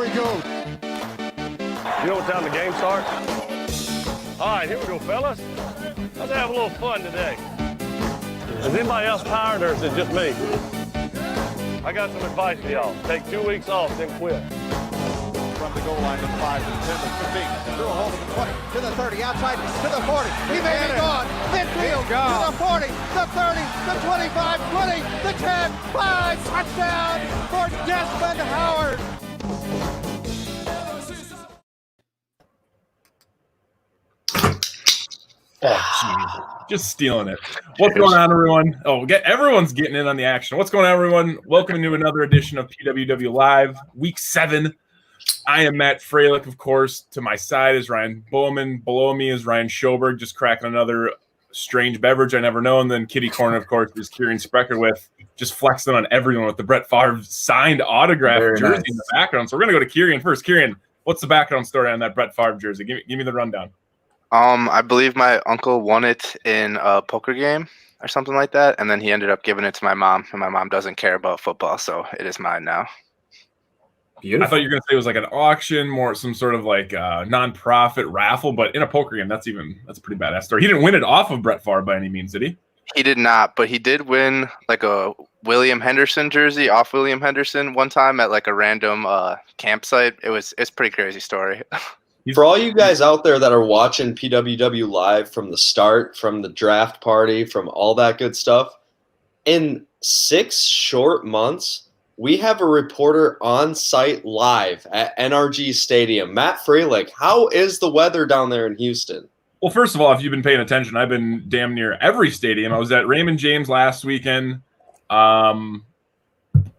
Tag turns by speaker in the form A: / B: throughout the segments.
A: Here we go.
B: You know what time the game starts? All right, here we go, fellas. Let's have a little fun today. Is anybody else tired or is it just me? I got some advice for y'all. Take 2 weeks off, then quit.
A: From the goal line to 5 to 10 to 15. Through a hole to the 20, to the 30, outside to the 40. He may be gone. Midfield to the 40, the 30, the 25, 20, the 10, 5. Touchdown for Desmond Howard.
C: Oh, just stealing it. What's going on, everyone? Everyone's getting in on the action. What's going on, everyone? Welcome to another edition of PWW Live, Week 7. I am Matt Freilich, of course. To my side is Ryan Bowman. Below me is Ryan Schoberg, just cracking another strange beverage I never know. And then Kitty Corner, of course, is Kieran Sprecher with just flexing on everyone with the Brett Favre signed autograph jersey in the background. So we're going to go to Kieran first. Kieran, what's the background story on that Brett Favre jersey? Give me the rundown.
D: I believe my uncle won it in a poker game or something like that, and then he ended up giving it to my mom, and my mom doesn't care about football, so it is mine now.
C: Beautiful. I thought you were going to say it was like an auction, more some sort of like non-profit raffle, but in a poker game, that's a pretty badass story. He didn't win it off of Brett Favre by any means, did he? He
D: did not, but he did win like a William Henderson jersey off William Henderson one time at like a random campsite. It's a pretty crazy story.
E: For all you guys out there that are watching PWW Live from the start, from the draft party, from all that good stuff, in 6 short months, we have a reporter on site live at NRG Stadium. Matt Freilich, how is the weather down there in Houston?
C: Well, first of all, if you've been paying attention, I've been damn near every stadium. I was at Raymond James last weekend.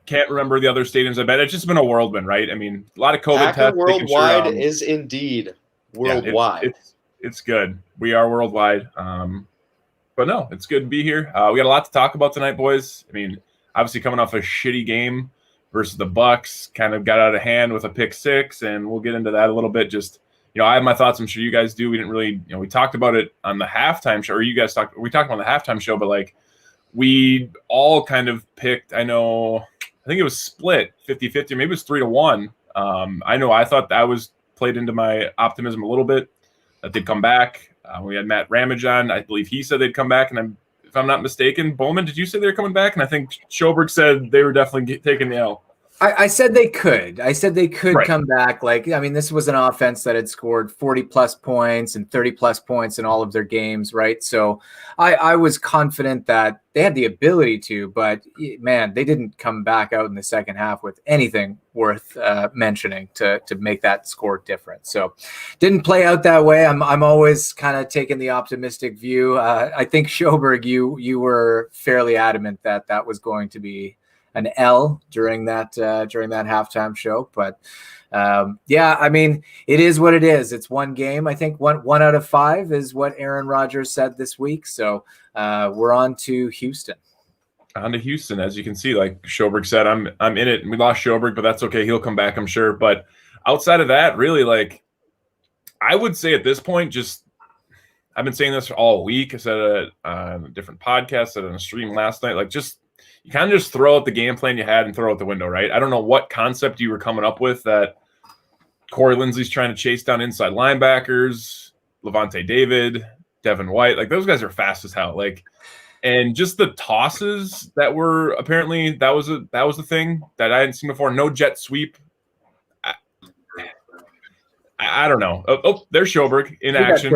C: Can't remember the other stadiums. I bet it's just been a whirlwind, right? I mean, a lot of COVID tests.
E: Worldwide is indeed worldwide.
C: Yeah, it's good. We are worldwide. But no, it's good to be here. We got a lot to talk about tonight, boys. I mean, obviously coming off a shitty game versus the Bucks, kind of got out of hand with a pick 6, and we'll get into that a little bit. Just, I have my thoughts. I'm sure you guys do. We didn't really, we talked about it on the halftime show, or we talked about on the halftime show, but like we all kind of picked, I think it was split 50-50, maybe it was 3-1. I know I thought that was played into my optimism a little bit that they'd come back. We had Matt Ramage on. I believe he said they'd come back. And if I'm not mistaken, Bowman, did you say they were coming back? And I think Schoberg said they were definitely taking the L.
F: I said they could. Right. Come back. This was an offense that had scored 40-plus points and 30-plus points in all of their games, right? So I was confident that they had the ability to, but, man, they didn't come back out in the second half with anything worth mentioning to make that score different. So didn't play out that way. I'm always kind of taking the optimistic view. I think, Schoberg, you were fairly adamant that was going to be an L during that halftime show, but it is what it is. It's one game. I think one out of 5 is what Aaron Rodgers said this week. So we're on to Houston.
C: On to Houston, as you can see, like Schoberg said, I'm in it. We lost Schoberg, but that's okay. He'll come back, I'm sure. But outside of that, really, like I would say at this point, I've been saying this all week. I said it on a different podcast, said it on a stream last night. Like you kind of just throw out the game plan you had and throw out the window, right? I don't know what concept you were coming up with that Corey Linsley's trying to chase down inside linebackers, Levante David, Devin White. Like, those guys are fast as hell. Like, and just the tosses that were apparently that was a thing that I hadn't seen before. No jet sweep. I don't know. Oh, there's Schoberg in action.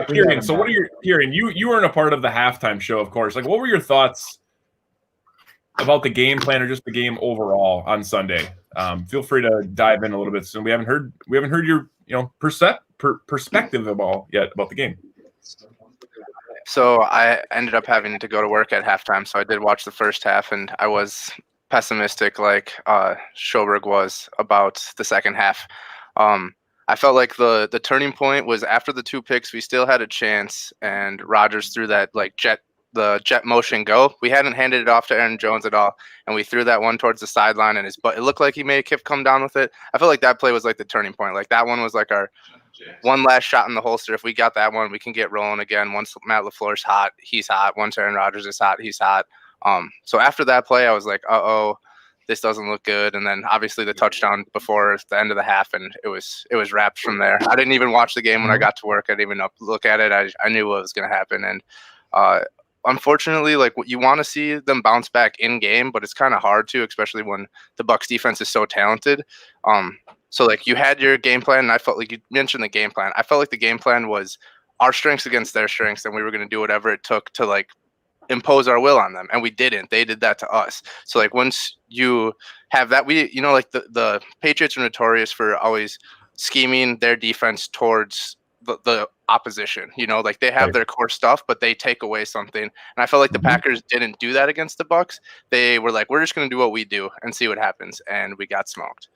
C: Kieran, so what are your Kieran? You weren't a part of the halftime show, of course. Like, what were your thoughts about the game plan or just the game overall on Sunday? Feel free to dive in a little bit soon. We haven't heard your perspective about the game.
D: So I ended up having to go to work at halftime, so I did watch the first half, and I was pessimistic like Schoberg was about the second half. I felt like the turning point was after the 2 picks, we still had a chance, and Rodgers threw that the jet motion go. We hadn't handed it off to Aaron Jones at all, and we threw that one towards the sideline, and his butt. It looked like he made Kiff come down with it. I felt like that play was like the turning point. Like, that one was like our one last shot in the holster. If we got that one, we can get rolling again. Once Matt LaFleur's hot, he's hot. Once Aaron Rodgers is hot, he's hot. So after that play, I was like, this doesn't look good. And then obviously the touchdown before the end of the half, and it was wrapped from there. I didn't even watch the game when I got to work. I didn't even look at it. I knew what was going to happen. And unfortunately, like, you want to see them bounce back in game, but it's kind of hard to, especially when the Bucs defense is so talented. So like, you had your game plan, and I felt like you mentioned the game plan. I felt like the game plan was our strengths against their strengths, and we were going to do whatever it took to like impose our will on them, and we didn't. They did that to us. So like, once you have that, like the Patriots are notorious for always scheming their defense towards the opposition. Like, they have their core stuff, but they take away something. And I felt like the Packers didn't do that against the Bucs. They were like, we're just going to do what we do and see what happens, and we got smoked.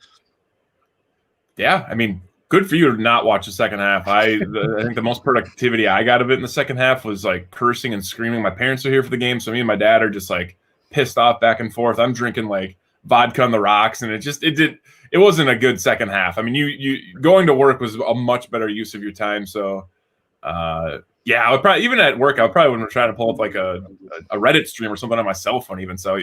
C: Yeah, I mean, good for you to not watch the second half. I think the most productivity I got of it in the second half was like cursing and screaming. My parents are here for the game, so me and my dad are just like pissed off back and forth. I'm drinking like vodka on the rocks, and it wasn't a good second half. I mean, you going to work was a much better use of your time. So yeah, I would probably, even at work, I probably wouldn't try to pull up like a Reddit stream or something on my cell phone even. So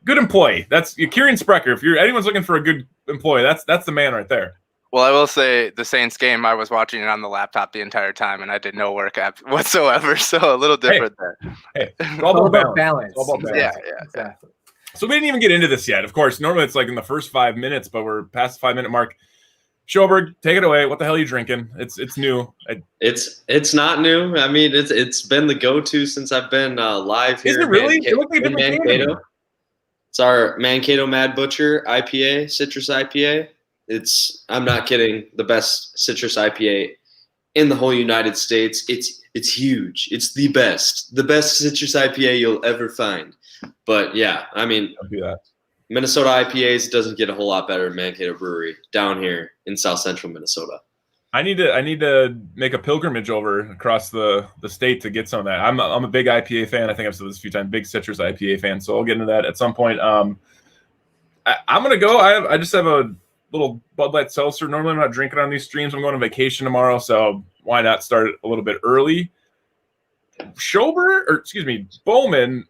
C: good employee. That's Kieran Sprecher. If anyone's looking for a good employee, that's the man right there.
D: Well, I will say the Saints game, I was watching it on the laptop the entire time, and I did no work app whatsoever. So a little different there.
C: Hey, it's all about balance. It's all about balance.
D: Yeah, exactly.
C: So we didn't even get into this yet. Of course, normally it's like in the first 5 minutes, but we're past the 5-minute mark. Schoberg, take it away. What the hell are you drinking? It's new.
E: It's not new. I mean, it's been the go-to since I've been live here.
C: Is it really? It looks like a different
E: Mankato. It's our Mankato Mad Butcher IPA, citrus IPA. I'm not kidding, the best citrus IPA in the whole United States. It's huge. It's the best citrus IPA you'll ever find. But yeah, I mean,
C: I'll do that.
E: Minnesota IPAs doesn't get a whole lot better than Mankato Brewery down here in South Central Minnesota.
C: I need to make a pilgrimage over across the state to get some of that. I'm a big IPA fan. I think I've said this a few times. Big citrus IPA fan. So I'll get into that at some point. I'm gonna go. I just have a little Bud Light seltzer. Normally I'm not drinking on these streams. I'm going on vacation tomorrow, so why not start a little bit early? Bowman.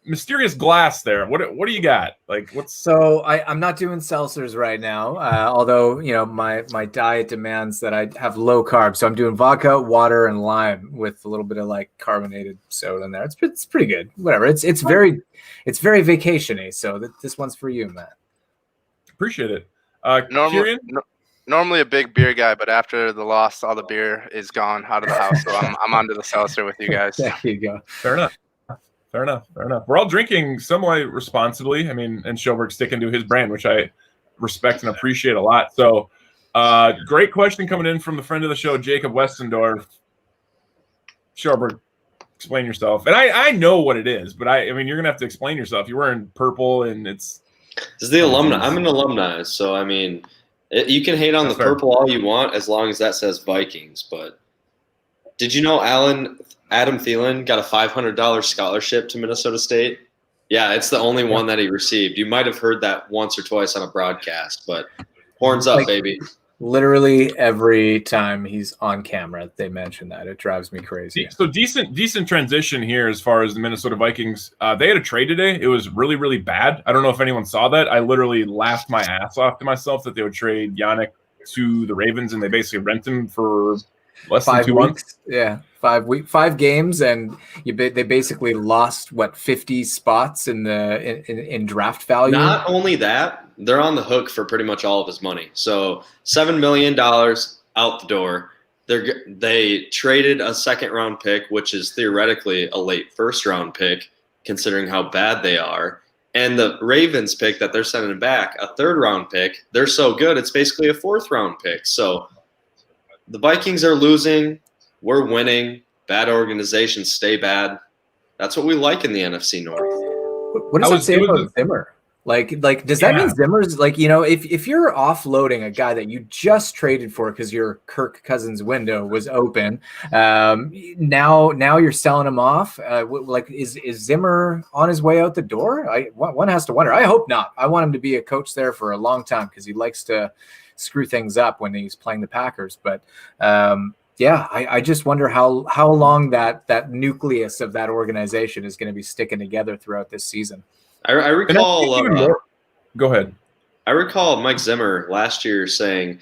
C: Mysterious glass there. What do you got? Like, what's
F: so I'm not doing seltzers right now, although my diet demands that I have low carb. So I'm doing vodka, water, and lime with a little bit of like carbonated soda in there. It's pretty good. Whatever. It's very vacation-y. So this one's for you, Matt.
C: Appreciate it.
D: Normally a big beer guy, but after the loss, all the beer is gone out of the house. So I'm onto the seltzer with you guys.
F: There you go.
C: Fair enough. We're all drinking somewhat responsibly. I mean, and Schoberg's sticking to his brand, which I respect and appreciate a lot. So, great question coming in from the friend of the show, Jacob Westendorf. Schoberg, explain yourself. And I know what it is, but I mean, you're gonna have to explain yourself. You're wearing purple, and it's
E: the alumni. I'm an alumni, so I mean, you can hate on the purple all you want as long as that says Vikings. But did you know Adam Thielen got a $500 scholarship to Minnesota State? Yeah, it's the only one that he received. You might have heard that once or twice on a broadcast, but horns up, baby.
F: Literally every time he's on camera, they mention that. It drives me crazy.
C: So decent transition here as far as the Minnesota Vikings. They had a trade today. It was really, really bad. I don't know if anyone saw that. I literally laughed my ass off to myself that they would trade Yannick to the Ravens, and they basically rent him for less than 2 months.
F: Yeah. 5 games, and they basically lost 50 spots in draft value.
E: Not only that, they're on the hook for pretty much all of his money. So $7 million out the door. They traded a second-round pick, which is theoretically a late first-round pick, considering how bad they are. And the Ravens pick that they're sending back, a third-round pick, they're so good, it's basically a fourth-round pick. So the Vikings are losing. We're winning. Bad organizations stay bad. That's what we like in the NFC North.
F: What does that say about Zimmer? Like, does that mean Zimmer's like, if you're offloading a guy that you just traded for because your Kirk Cousins window was open, now you're selling him off. Is Zimmer on his way out the door? One has to wonder. I hope not. I want him to be a coach there for a long time because he likes to screw things up when he's playing the Packers. But yeah, I just wonder how long that nucleus of that organization is going to be sticking together throughout this season.
E: I recall.
C: Go ahead.
E: I recall Mike Zimmer last year saying,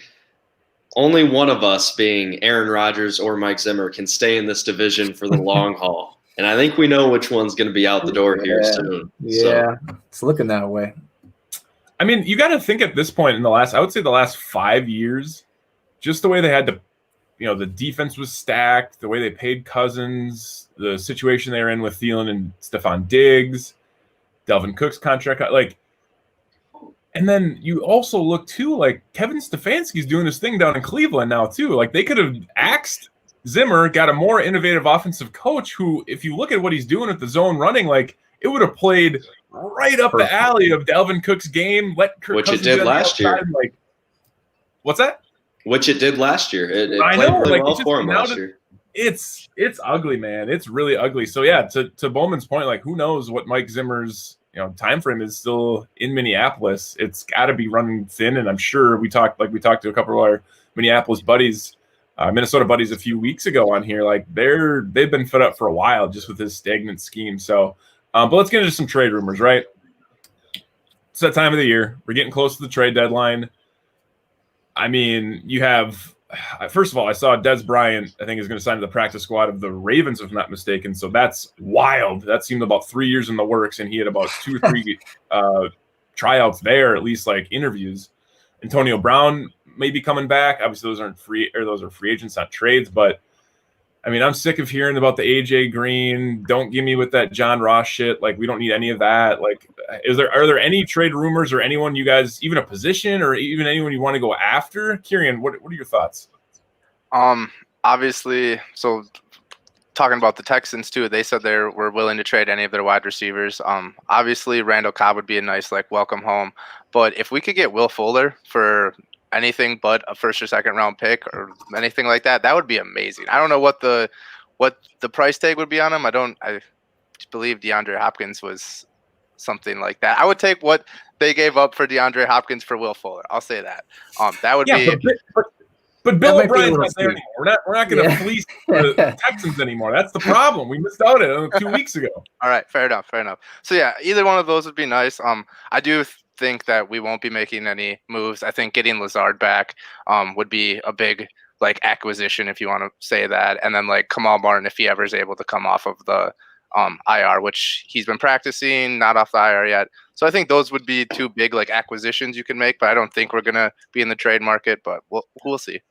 E: only one of us, being Aaron Rodgers or Mike Zimmer, can stay in this division for the long haul. And I think we know which one's going to be out the door here soon.
F: Yeah, it's looking that way.
C: I mean, you got to think at this point I would say the last 5 years, just the way they had to, the defense was stacked, the way they paid Cousins, the situation they were in with Thielen and Stephon Diggs, Delvin Cook's contract, and then you also look too, like Kevin Stefanski's doing his thing down in Cleveland now too. Like they could have axed Zimmer, got a more innovative offensive coach who, if you look at what he's doing with the zone running, like it would have played right up the alley of Delvin Cook's game.
E: Which it did last year.
C: Like, what's that?
E: Which it did last year. It played really well for him last year.
C: It's ugly, man. It's really ugly. So yeah, to Bowman's point, like who knows what Mike Zimmer's time frame is still in Minneapolis. It's got to be running thin, and I'm sure we talked to a couple of our Minneapolis buddies, Minnesota buddies a few weeks ago on here. Like they've been fed up for a while just with this stagnant scheme. So, but let's get into some trade rumors, right? It's that time of the year. We're getting close to the trade deadline. I mean, you have. First of all, I saw Dez Bryant, I think, is going to sign to the practice squad of the Ravens, if I'm not mistaken. So that's wild. That seemed about 3 years in the works, and he had about 2 or 3 tryouts there, at least like interviews. Antonio Brown may be coming back. Obviously, those are free agents, not trades. But I mean, I'm sick of hearing about the AJ Green. Don't give me with that John Ross shit. Like, we don't need any of that. Like, are there any trade rumors or anyone you guys, even a position or even anyone you want to go after? Kieran, what are your thoughts?
D: Obviously, so talking about the Texans too, they said they were willing to trade any of their wide receivers. Obviously, Randall Cobb would be a nice welcome home. But if we could get Will Fuller for anything but a first or second round pick or anything like that, that would be amazing. I don't know what the price tag would be on him. I believe DeAndre Hopkins was something like that. I would take what they gave up for DeAndre Hopkins for Will Fuller. I'll say that. That would be.
C: But Bill O'Brien's not there anymore. We're not going to fleece the Texans anymore. That's the problem. We missed out on it 2 weeks ago.
D: All right, fair enough. So yeah, either one of those would be nice. I do think that we won't be making any moves. I think getting Lazard back would be a big acquisition, if you want to say that, and then Kamal Martin, if he ever is able to come off of the IR, which he's been practicing, not off the IR yet. So I think those would be 2 big acquisitions you can make, but I don't think we're gonna be in the trade market. But we'll see.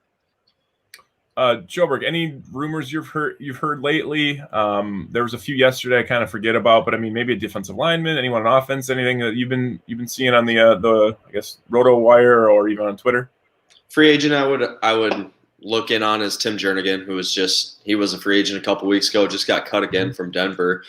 C: Joburg, any rumors you've heard lately? There was a few yesterday I kind of forget about, but I mean, maybe a defensive lineman, anyone on offense, anything that you've been seeing on the I guess Roto Wire or even on Twitter?
E: Free agent I would look in on is Tim Jernigan, who he was a free agent a couple weeks ago, just got cut again from Denver.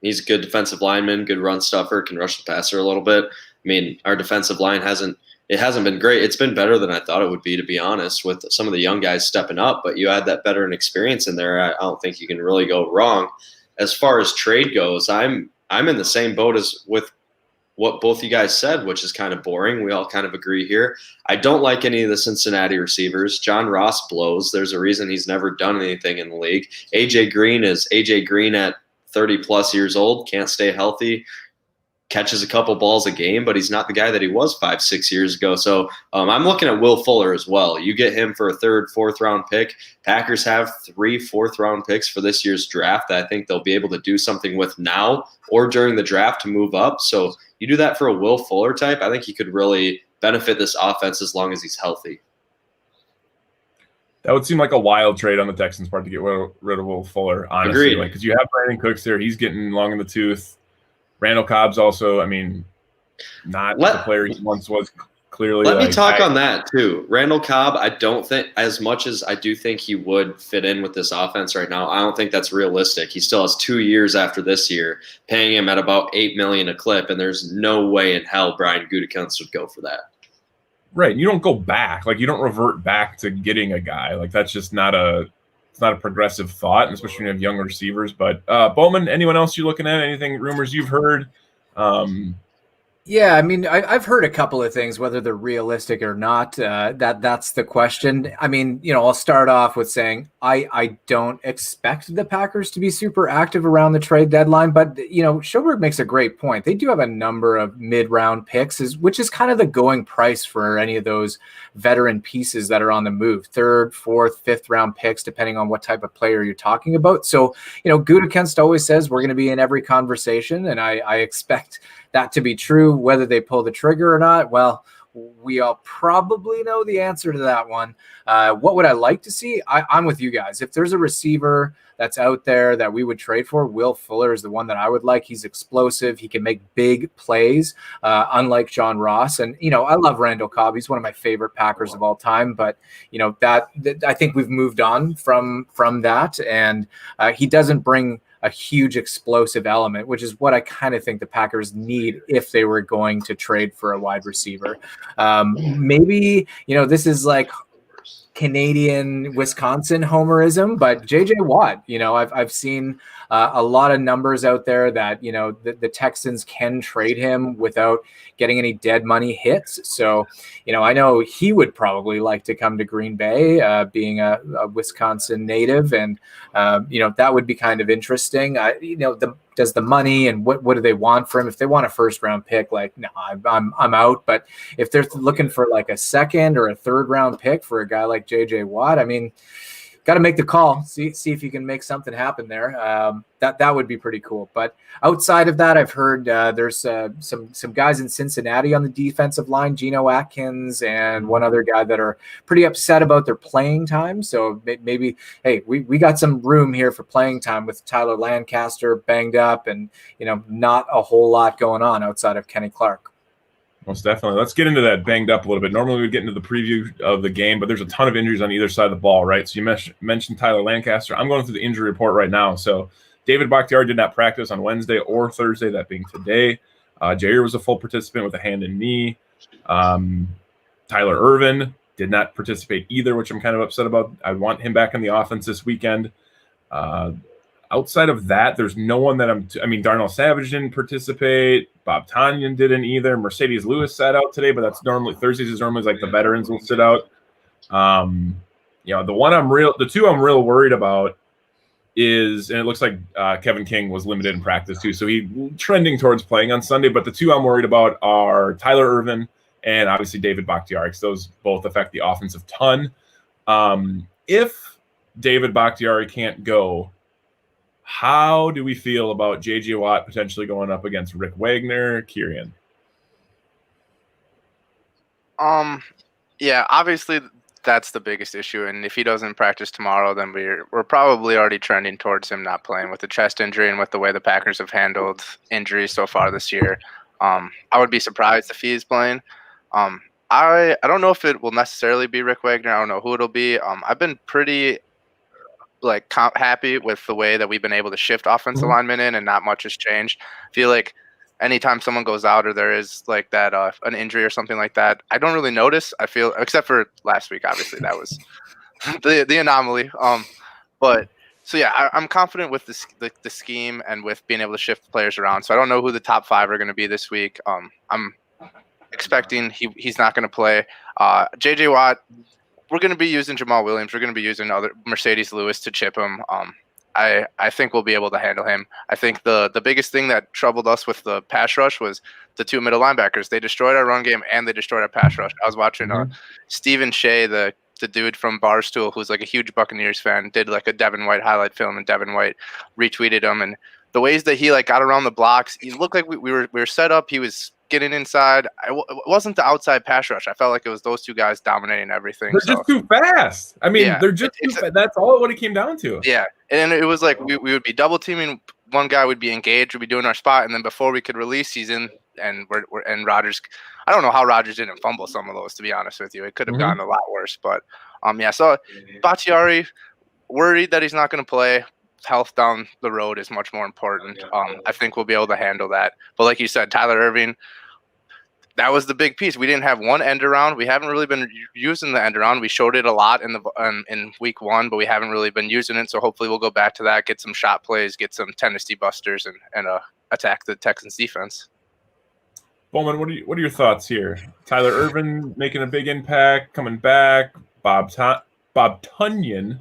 E: He's a good defensive lineman, good run stuffer, can rush the passer a little bit. I mean, our defensive line hasn't been great. It's been better than I thought it would be, to be honest, with some of the young guys stepping up. But you add that veteran experience in there, I don't think you can really go wrong. As far as trade goes, I'm in the same boat as with what both you guys said, which is kind of boring. We all kind of agree here. I don't like any of the Cincinnati receivers. John Ross blows. There's a reason he's never done anything in the league. AJ Green is AJ Green at 30-plus years old, can't stay healthy. Catches a couple balls a game, but he's not the guy that he was 5-6 years ago. So I'm looking at Will Fuller as well. You get him for a 3rd, 4th-round pick. Packers have 3 4th-round picks for this year's draft that I think they'll be able to do something with now or during the draft to move up. So you do that for a Will Fuller type, I think he could really benefit this offense as long as he's healthy.
C: That would seem like a wild trade on the Texans' part to get rid of Will Fuller, honestly. Because you have Brandon Cooks there. He's getting long in the tooth. Randall Cobb's also, I mean, not the player he once was, clearly.
E: Let me talk on that, too. Randall Cobb, I don't think, as much as I do think he would fit in with this offense right now, I don't think that's realistic. He still has 2 years after this year, paying him at about $8 million a clip, and there's no way in hell Brian Gutekunst would go for that.
C: Right. You don't go back. You don't revert back to getting a guy. That's just not a progressive thought, and especially when you have young receivers. But Bowman, anyone else you're looking at? Anything, rumors you've heard?
F: Yeah, I mean, I've heard a couple of things, whether they're realistic or not. That's the question. I mean, I'll start off with saying I don't expect the Packers to be super active around the trade deadline, but Schoberg makes a great point. They do have a number of mid-round picks, which is kind of the going price for any of those veteran pieces that are on the move. Third, fourth, fifth round picks, depending on what type of player you're talking about. So, Gutekunst always says we're going to be in every conversation, and I expect that to be true. Whether they pull the trigger or not, well, we all probably know the answer to that one. What would I like to see? I'm with you guys. If there's a receiver that's out there that we would trade for, Will Fuller is the one that I would like. He's explosive. He can make big plays, unlike John Ross. And, I love Randall Cobb. He's one of my favorite Packers of all time. But, that I think we've moved on from that. And he doesn't bring a huge explosive element, which is what I kind of think the Packers need if they were going to trade for a wide receiver. Maybe, this is like Canadian Wisconsin homerism, but JJ Watt, I've seen a lot of numbers out there that, the Texans can trade him without getting any dead money hits. So, I know he would probably like to come to Green Bay, being a Wisconsin native. And, that would be kind of interesting. Does the money and what do they want for him? If they want a first round pick, like, no, I'm out. But if they're looking for like a second or a third round pick for a guy like JJ Watt, I mean, got to make the call. See if you can make something happen there. That would be pretty cool. But outside of that, I've heard there's some guys in Cincinnati on the defensive line, Geno Atkins and one other guy, that are pretty upset about their playing time. So maybe, hey, we got some room here for playing time with Tyler Lancaster banged up and not a whole lot going on outside of Kenny Clark.
C: Most definitely. Let's get into that banged up a little bit. Normally we'd get into the preview of the game, but there's a ton of injuries on either side of the ball, right? So you mentioned Tyler Lancaster. I'm going through the injury report right now. So David Bakhtiari did not practice on Wednesday or Thursday, that being today. Jair was a full participant with a hand and knee. Tyler Ervin did not participate either, which I'm kind of upset about. I want him back in the offense this weekend. Outside of that, there's no one that Darnell Savage didn't participate. Bob Tonyan didn't either. Mercedes Lewis sat out today, but that's normally Thursdays is normally like the veterans will sit out. The two I'm real worried about is, and it looks like Kevin King was limited in practice too, so he's trending towards playing on Sunday. But the two I'm worried about are Tyler Ervin and obviously David Bakhtiari, because those both affect the offensive ton. If David Bakhtiari can't go, how do we feel about J.J. Watt potentially going up against Rick Wagner, Kieran?
D: Yeah, obviously that's the biggest issue. And if he doesn't practice tomorrow, then we're probably already trending towards him not playing with a chest injury and with the way the Packers have handled injuries so far this year. I would be surprised if he is playing. I don't know if it will necessarily be Rick Wagner. I don't know who it'll be. I've been pretty happy with the way that we've been able to shift offensive linemen in, and not much has changed. I feel like anytime someone goes out or there is like that an injury or something like that, I don't really notice. I feel, except for last week, obviously that was the anomaly. But so yeah, I'm confident with the scheme and with being able to shift players around. So I don't know who the top 5 are going to be this week. I'm expecting he's not going to play. JJ Watt, we're going to be using Jamal Williams. We're going to be using other Mercedes Lewis to chip him. I think we'll be able to handle him. I think the biggest thing that troubled us with the pass rush was the 2 middle linebackers. They destroyed our run game and they destroyed our pass rush. I was watching Stephen Shea, the dude from Barstool, who's like a huge Buccaneers fan, did like a Devin White highlight film, and Devin White retweeted him. And the ways that he like got around the blocks, he looked like we were set up. He was getting inside. It wasn't the outside pass rush. I felt like it was those two guys dominating everything.
C: They're just too fast. I mean, they're just too fast. That's all what it came down to.
D: Yeah, and it was like we would be double teaming. One guy would be engaged, would be doing our spot, and then before we could release, he's in, and and Rodgers. I don't know how Rodgers didn't fumble some of those, to be honest with you. It could have gotten a lot worse, but yeah. So Bakhtiari, worried that he's not going to play. Health down the road is much more important. I think we'll be able to handle that. But like you said, Tyler Ervin, that was the big piece. We didn't have one end around. We haven't really been using the end around. We showed it a lot in week 1, but we haven't really been using it. So hopefully we'll go back to that, get some shot plays, get some Tennessee busters, and attack the Texans defense.
C: Bowman, what are your thoughts here? Tyler Irvin making a big impact, coming back. Bob Tunyon,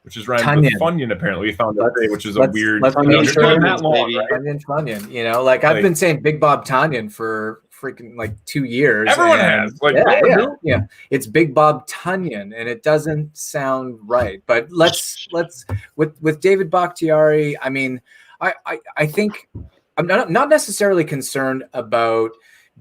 C: which is rhymed with Funyon, apparently. We found out today, which is a weird.
F: Let's
E: Tunyon,
C: that long,
E: baby.
C: right?
F: Tunyon. You know, like I've been saying Big Bob Tunyon for freaking like 2 years.
C: Everyone has. Like,
F: yeah. It's Big Bob Tunyon, and it doesn't sound right. But let's with David Bakhtiari. I mean, I think I'm not necessarily concerned about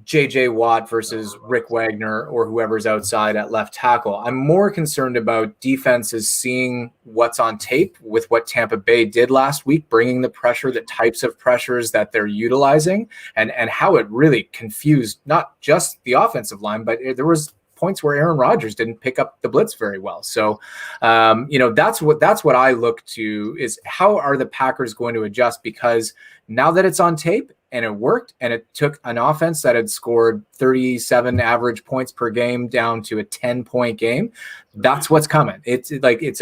F: J.J. Watt versus Rick Wagner or whoever's outside at left tackle. I'm more concerned about defenses seeing what's on tape with what Tampa Bay did last week, bringing the pressure, the types of pressures that they're utilizing, and how it really confused not just the offensive line, but there was points where Aaron Rodgers didn't pick up the blitz very well. So, that's what I look to is how are the Packers going to adjust, because now that it's on tape and it worked, and it took an offense that had scored 37 average points per game down to a 10-point game. That's what's coming. It's a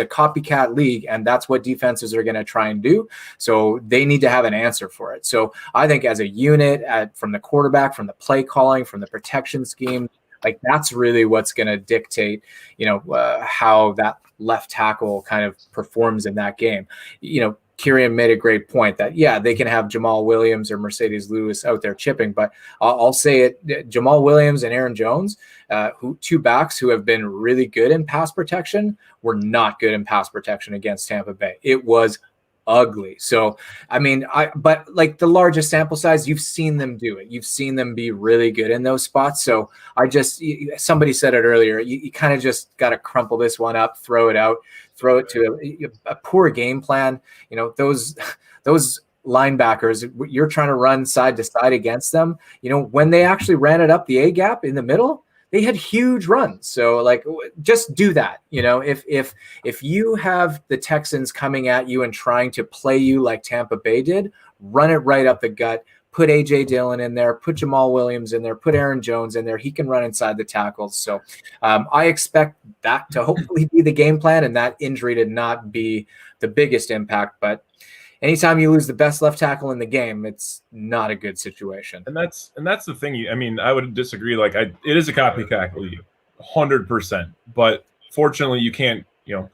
F: copycat league, and that's what defenses are going to try and do. So they need to have an answer for it. So I think as a unit, from the quarterback, from the play calling, from the protection scheme, like that's really what's going to dictate, how that left tackle kind of performs in that game. Kieran made a great point that, they can have Jamal Williams or Mercedes Lewis out there chipping, but I'll say it, Jamal Williams and Aaron Jones, two backs who have been really good in pass protection, were not good in pass protection against Tampa Bay. It was ugly. So, I mean, but like the largest sample size, you've seen them do it. You've seen them be really good in those spots. So somebody said it earlier, you kind of just got to crumple this one up, throw it out, throw it to a poor game plan. Those linebackers, you're trying to run side to side against them. When they actually ran it up the A gap in the middle, they had huge runs. So like, just do that. If you have the Texans coming at you and trying to play you like Tampa Bay did, run it right up the gut, put AJ Dillon in there, put Jamal Williams in there, put Aaron Jones in there. He can run inside the tackles. So I expect that to hopefully be the game plan, and that injury to not be the biggest impact. But anytime you lose the best left tackle in the game, it's not a good situation.
C: And that's the thing. I would disagree. Like, it is a copycat league, 100%. But fortunately, you can't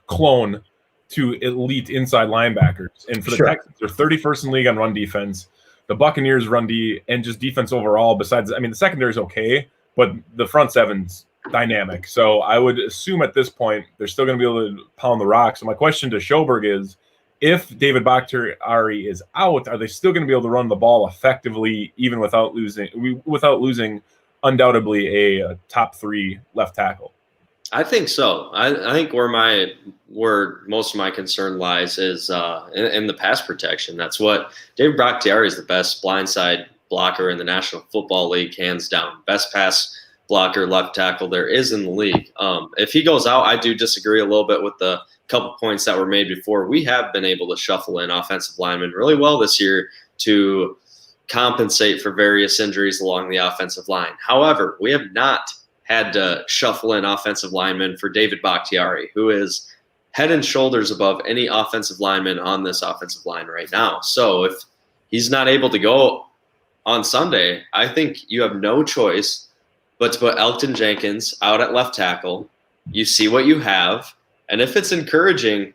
C: clone to elite inside linebackers. And for the Texans, they're 31st in league on run defense. The Buccaneers run D and just defense overall. Besides, the secondary is okay, but the front seven's dynamic. So I would assume at this point they're still going to be able to pound the rock. So my question to Schoberg is, if David Bakhtiari is out, are they still going to be able to run the ball effectively, even without losing undoubtedly a top 3 left tackle?
E: I think so. I think where most of my concern lies is in the pass protection. That's what David Bakhtiari is, the best blindside blocker in the National Football League, hands down. Best pass blocker, left tackle there is in the league. If he goes out, I do disagree a little bit with the couple points that were made before. We have been able to shuffle in offensive linemen really well this year to compensate for various injuries along the offensive line. However, we have not had to shuffle in offensive linemen for David Bakhtiari, who is head and shoulders above any offensive lineman on this offensive line right now. So if he's not able to go on Sunday, I think you have no choice but to put Elgton Jenkins out at left tackle. You see what you have. And if it's encouraging,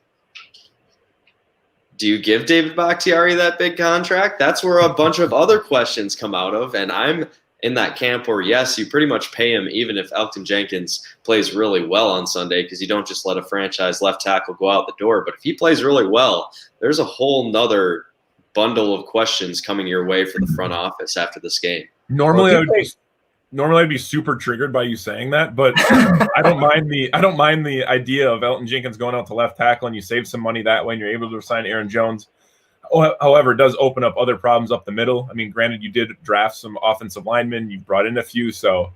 E: do you give David Bakhtiari that big contract? That's where a bunch of other questions come out of. And I'm in that camp where, yes, you pretty much pay him even if Elgton Jenkins plays really well on Sunday, because you don't just let a franchise left tackle go out the door. But if he plays really well, there's a whole nother bundle of questions coming your way for the front office after this game.
C: Normally I'd be super triggered by you saying that, but I don't mind the idea of Elgton Jenkins going out to left tackle, and you save some money that way, and you're able to sign Aaron Jones. However, it does open up other problems up the middle. Granted, you did draft some offensive linemen, you brought in a few, so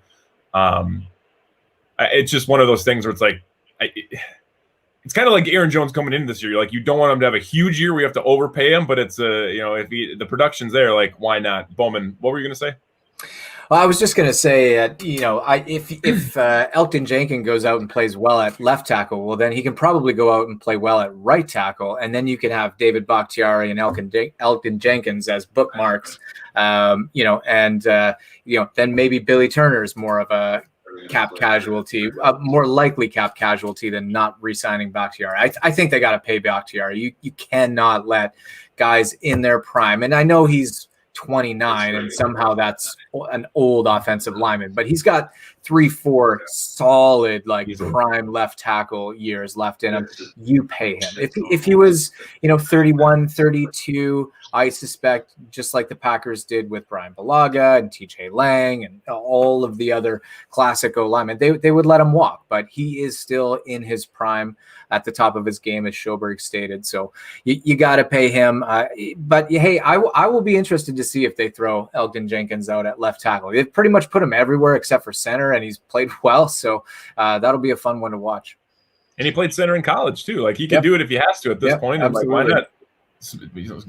C: it's just one of those things where it's like, it's kind of like Aaron Jones coming in this year. You're like, you don't want him to have a huge year. We have to overpay him, but it's if the production's there, like, why not? Bowman, what were you going to say?
F: Well, I was just going to say, if Elgton Jenkins goes out and plays well at left tackle, well, then he can probably go out and play well at right tackle, and then you can have David Bakhtiari and Elgton Jenkins as bookmarks, then maybe Billy Turner is more of a cap casualty, more likely cap casualty than not re-signing Bakhtiari. I think they got to pay Bakhtiari. You cannot let guys in their prime, and I know he's 29 and somehow that's an old offensive lineman, but he's got 3-4 solid prime left tackle years left in him. You pay him. If he was 31, 32, I suspect, just like the Packers did with Brian Bulaga and TJ Lang and all of the other classic linemen, they would let him walk, but he is still in his prime at the top of his game, as Schoberg stated. So you got to pay him. But hey, I will be interested to see if they throw Elgton Jenkins out at left tackle. They've pretty much put him everywhere except for center, and he's played well. So that'll be a fun one to watch.
C: And he played center in college too. Like he can do it if he has to at this point. I'm like, why not?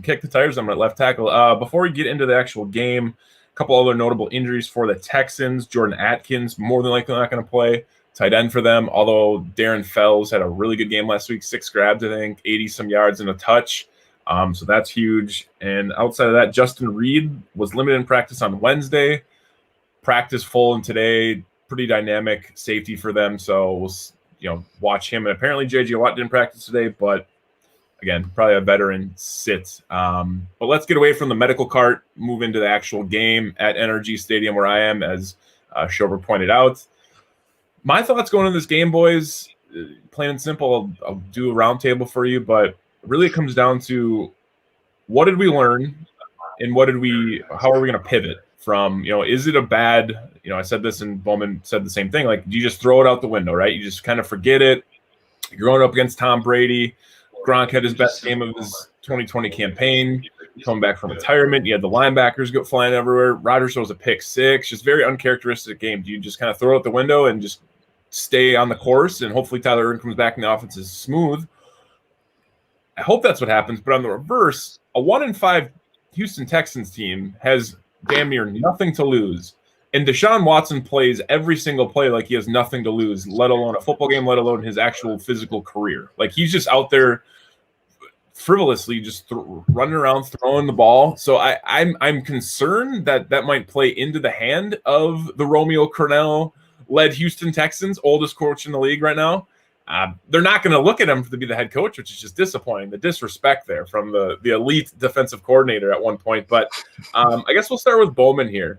C: Kick the tires. I'm at left tackle. Before we get into the actual game, a couple other notable injuries for the Texans. Jordan Atkins more than likely not going to play. Tight end for them, although Darren Fells had a really good game last week, 6 grabs, I think, 80-some yards and a touch. So that's huge. And outside of that, Justin Reed was limited in practice on Wednesday. Practice full and today, pretty dynamic safety for them. So we'll watch him. And apparently J.J. Watt didn't practice today, but again, probably a veteran sit. But let's get away from the medical cart, move into the actual game at NRG Stadium where I am, as Schober pointed out. My thoughts going into this game, boys, plain and simple, I'll do a roundtable for you, but really it comes down to what did we learn and how are we going to pivot from, is it a bad, I said this and Bowman said the same thing, like you just throw it out the window, right? You just kind of forget it. You're going up against Tom Brady. Gronk had his best game of his 2020 campaign, coming back from retirement. You had the linebackers go flying everywhere. Rodgers throws a pick 6, just very uncharacteristic game. Do you just kind of throw it out the window and just stay on the course and hopefully Tyler Ervin comes back and the offense is smooth? I hope that's what happens, but on the reverse, a 1-5 Houston Texans team has damn near nothing to lose. And Deshaun Watson plays every single play like he has nothing to lose, let alone a football game, let alone his actual physical career. Like he's just out there frivolously just running around throwing the ball. So I'm concerned that might play into the hand of the Romeo Crennel led Houston Texans, oldest coach in the league right now. They're not going to look at him to be the head coach, which is just disappointing. The disrespect there from the elite defensive coordinator at one point. But I guess we'll start with Bowman here.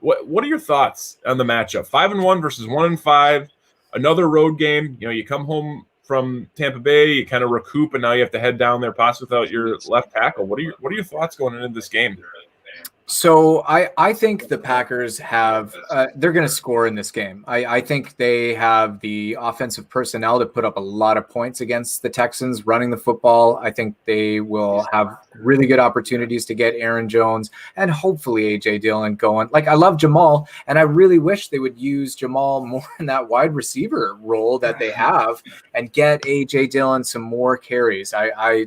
C: What are your thoughts on the matchup? 5-1 versus 1-5, another road game. You come home from Tampa Bay, you kind of recoup, and now you have to head down there, possibly without your left tackle. What are your thoughts going into this game?
F: So I think the Packers have they're going to score in this game. I think they have the offensive personnel to put up a lot of points against the Texans running the football. I think they will have really good opportunities to get Aaron Jones and hopefully A.J. Dillon going. Like, I love Jamal, and I really wish they would use Jamal more in that wide receiver role that they have and get A.J. Dillon some more carries. I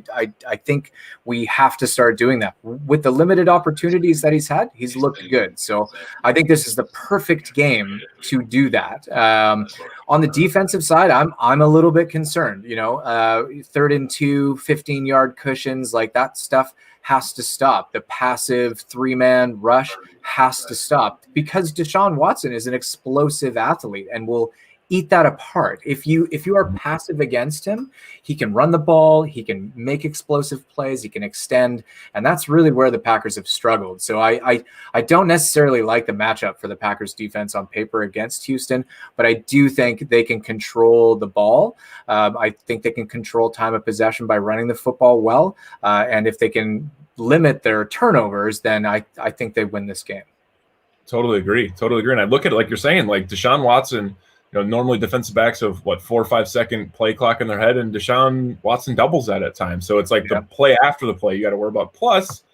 F: think we have to start doing that. With the limited opportunities that he's had, he's looked good. So I think this is the perfect game to do that. On the defensive side, I'm a little bit concerned. 3rd and 2, 15-yard cushions, like that stuff has to stop. The passive 3-man rush has to stop because Deshaun Watson is an explosive athlete and will eat that apart. If you are passive against him, he can run the ball, he can make explosive plays, he can extend, and that's really where the Packers have struggled. So I don't necessarily like the matchup for the Packers defense on paper against Houston, but I do think they can control the ball. I think they can control time of possession by running the football well, and if they can limit their turnovers, then I think they win this game.
C: Totally agree. And I look at it like you're saying, like Deshaun Watson, normally defensive backs have 4 or 5 second play clock in their head, and Deshaun Watson doubles that at times. So it's like the play after the play you got to worry about. Plus,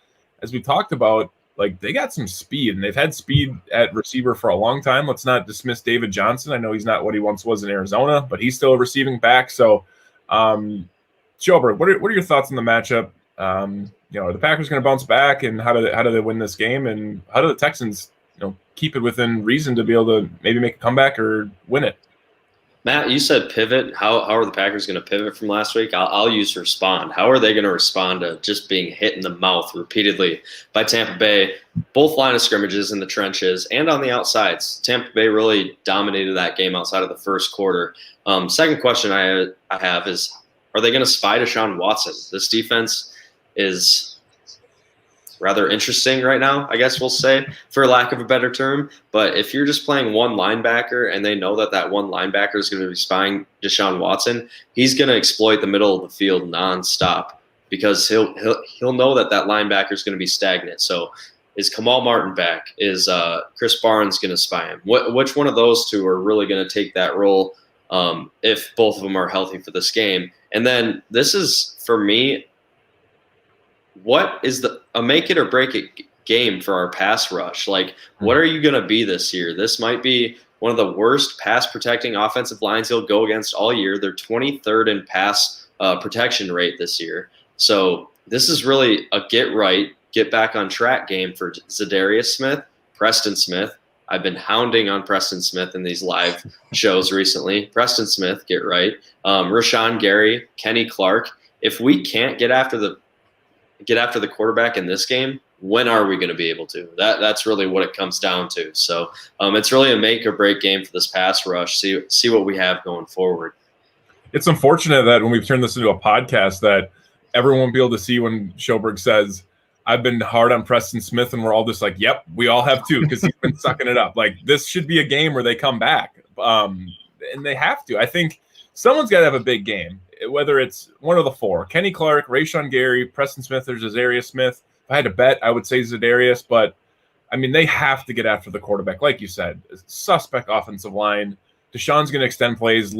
C: as we talked about, like they got some speed, and they've had speed at receiver for a long time. Let's not dismiss David Johnson. I know he's not what he once was in Arizona, but he's still a receiving back. So, Schober, what are your thoughts on the matchup? Are the Packers going to bounce back, and how do they win this game, and how do the Texans keep it within reason to be able to maybe make a comeback or win it?
E: Matt, you said pivot. How are the Packers going to pivot from last week? I'll use respond. How are they going to respond to just being hit in the mouth repeatedly by Tampa Bay, both line of scrimmages in the trenches and on the outsides? Tampa Bay really dominated that game outside of the first quarter. Second question I have is, are they going to spy Deshaun Watson? This defense is rather interesting right now, I guess we'll say, for lack of a better term. But if you're just playing one linebacker and they know that one linebacker is going to be spying Deshaun Watson, he's going to exploit the middle of the field nonstop because he'll know that linebacker is going to be stagnant. So is Kamal Martin back? Is Chris Barnes going to spy him? Which one of those two are really going to take that role if both of them are healthy for this game? And then this is, for me, what is a make it or break it game for our pass rush? Like, what are you going to be this year? This might be one of the worst pass protecting offensive lines he'll go against all year. They're 23rd in pass protection rate this year. So this is really a get back on track game for Zadarius Smith, Preston Smith. I've been hounding on Preston Smith in these live shows recently. Preston Smith, get right. Rashawn Gary, Kenny Clark. If we can't get after the quarterback in this game, when are we going to be able to? That's really what it comes down to. So it's really a make or break game for this pass rush. See what we have going forward.
C: It's unfortunate that when we've turned this into a podcast that everyone won't be able to see when Schoberg says, I've been hard on Preston Smith, and we're all just like, yep, we all have too, because he's been sucking it up. Like, this should be a game where they come back. And they have to. I think someone's got to have a big game, whether it's one of the four. Kenny Clark, Rashawn Gary, Preston Smith, or Zadarius Smith. If I had to bet, I would say Zadarius, but, I mean, they have to get after the quarterback. Like you said, suspect offensive line. Deshaun's going to extend plays.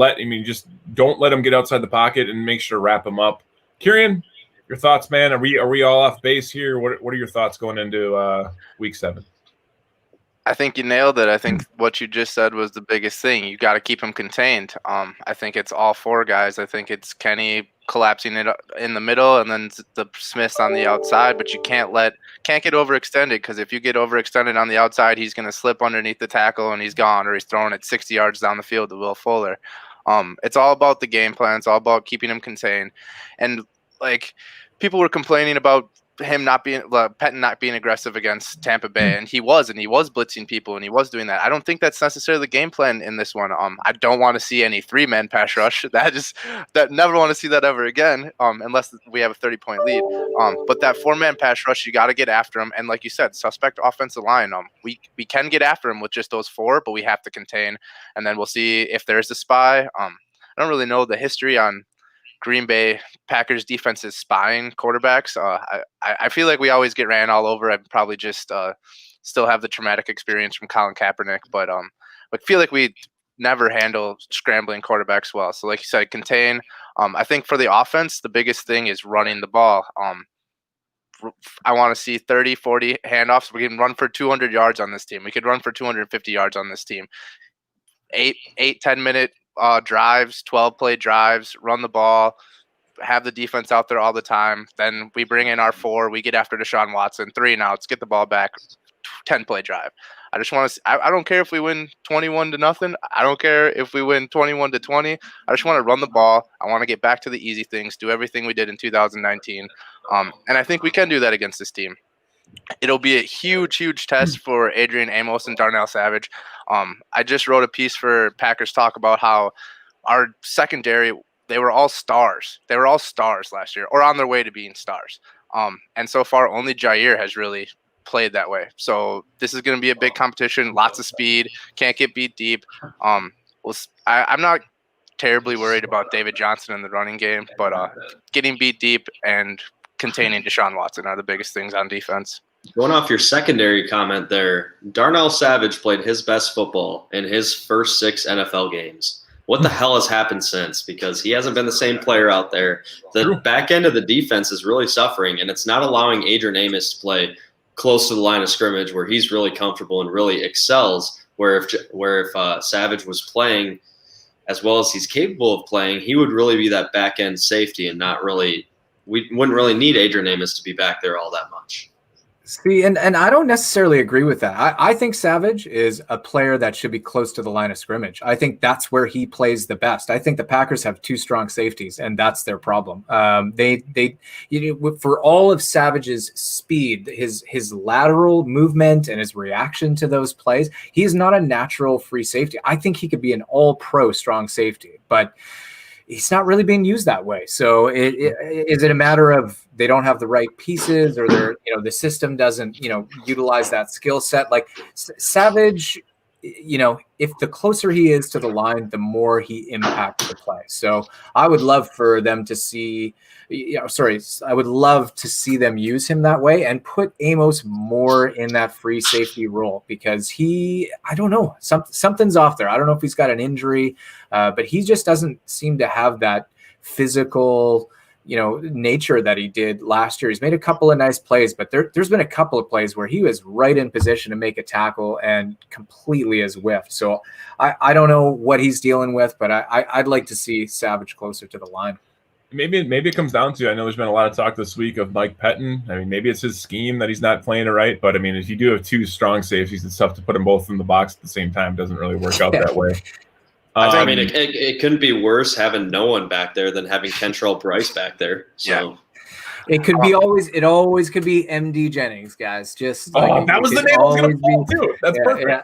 C: Just don't let him get outside the pocket and make sure to wrap him up. Kieran, your thoughts, man? Are we all off base here? What are your thoughts going into week 7?
D: I think you nailed it. I think what you just said was the biggest thing. You got to keep him contained. I think it's all four guys. I think it's Kenny collapsing it in the middle, and then the Smiths on the outside. But you can't get overextended, because if you get overextended on the outside, he's going to slip underneath the tackle and he's gone, or he's throwing it 60 yards down the field to Will Fuller. It's all about the game plan. It's all about keeping him contained. And like, people were complaining about him Pettin not being aggressive against Tampa Bay, and he was blitzing people, and he was doing that. I don't think that's necessarily the game plan in this one. I don't want to see any 3-man pass rush. Never want to see that ever again, unless we have a 30-point lead. But that 4-man pass rush, you got to get after him, and like you said, suspect offensive line. We can get after him with just those 4, but we have to contain, and then we'll see if there's a spy. I don't really know the history on Green Bay Packers defenses spying quarterbacks. I feel like we always get ran all over. I probably just still have the traumatic experience from Colin Kaepernick, but I feel like we never handle scrambling quarterbacks well. So like you said, contain. I think for the offense, the biggest thing is running the ball. I want to see 30, 40 handoffs. We can run for 200 yards on this team. We could run for 250 yards on this team. 10-minute drives, 12-play drives, run the ball, have the defense out there all the time. Then we bring in our 4, we get after Deshaun Watson, 3 and outs, get the ball back, 10-play drive. I just want to I don't care if we win 21-0. I don't care if we win 21-20. I just want to run the ball. I want to get back to the easy things, do everything we did in 2019. And I think we can do that against this team. It'll be a huge, huge test for Adrian Amos and Darnell Savage. I just wrote a piece for Packers Talk about how our secondary, they were all stars. They were all stars last year, or on their way to being stars. And so far, only Jair has really played that way. So this is going to be a big competition, lots of speed, can't get beat deep. I'm not terribly worried about David Johnson in the running game, but getting beat deep and containing Deshaun Watson are the biggest things on defense.
E: Going off your secondary comment there, Darnell Savage played his best football in his first 6 NFL games. What the hell has happened since? Because he hasn't been the same player out there. The back end of the defense is really suffering, and it's not allowing Adrian Amos to play close to the line of scrimmage where he's really comfortable and really excels, where if Savage was playing as well as he's capable of playing, he would really be that back end safety and not really we wouldn't really need Adrian Amos to be back there all that much.
F: See, and I don't necessarily agree with that. I think Savage is a player that should be close to the line of scrimmage. I think that's where he plays the best. I think the Packers have two strong safeties, and that's their problem. For all of Savage's speed, his lateral movement and his reaction to those plays, he is not a natural free safety. I think he could be an all-pro strong safety, but he's not really being used that way. So is it a matter of they don't have the right pieces, or the system doesn't, utilize that skill set? Like Savage, if the closer he is to the line, the more he impacts the play. So I would love for them to see, I would love to see them use him that way and put Amos more in that free safety role, because I don't know, something's off there. I don't know if he's got an injury, but he just doesn't seem to have that physical, nature that he did last year. He's made a couple of nice plays, but there's been a couple of plays where he was right in position to make a tackle and completely has whiffed. So I don't know what he's dealing with, but I'd like to see Savage closer to the line.
C: Maybe it comes down to, I know there's been a lot of talk this week of Mike Pettin. I mean, maybe it's his scheme that he's not playing it right, but I mean, if you do have two strong safeties, it's tough to put them both in the box at the same time. It doesn't really work out that way.
E: I mean, it couldn't be worse having no one back there than having Kentrell Bryce back there. So
D: Yeah.
F: It could be it always could be MD Jennings, guys. Just
C: that was the name I was going to pull too. That's perfect.
F: Yeah.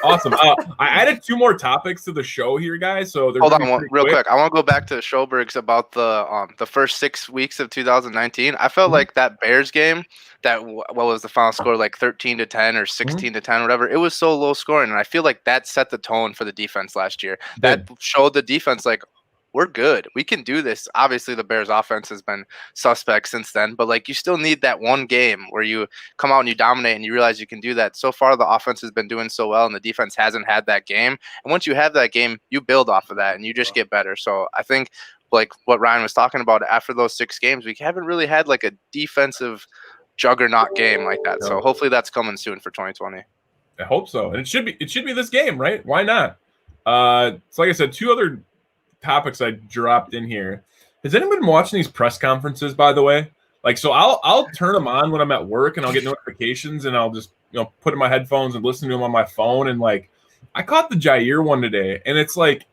C: Awesome. I added two more topics to the show here, guys. So
D: hold on real quick. I want to go back to Schoberg's about the first 6 weeks of 2019. I felt like that Bears game, what was the final score, like 13-10 or 16-10, whatever. It was so low scoring, and I feel like that set the tone for the defense last year. That showed the defense like, we're good. We can do this. Obviously, the Bears offense has been suspect since then, but like you still need that one game where you come out and you dominate and you realize you can do that. So far, the offense has been doing so well and the defense hasn't had that game. And once you have that game, you build off of that and you just get better. So I think like what Ryan was talking about, after those 6 games, we haven't really had like a defensive juggernaut game like that. So hopefully that's coming soon for 2020.
C: I hope so. And it should be this game, right? Why not? So like I said, 2 other topics I dropped in here. Has anyone been watching these press conferences, by the way? Like, so I'll turn them on when I'm at work and I'll get notifications and I'll just, put in my headphones and listen to them on my phone. And like, I caught the Jair one today and it's like,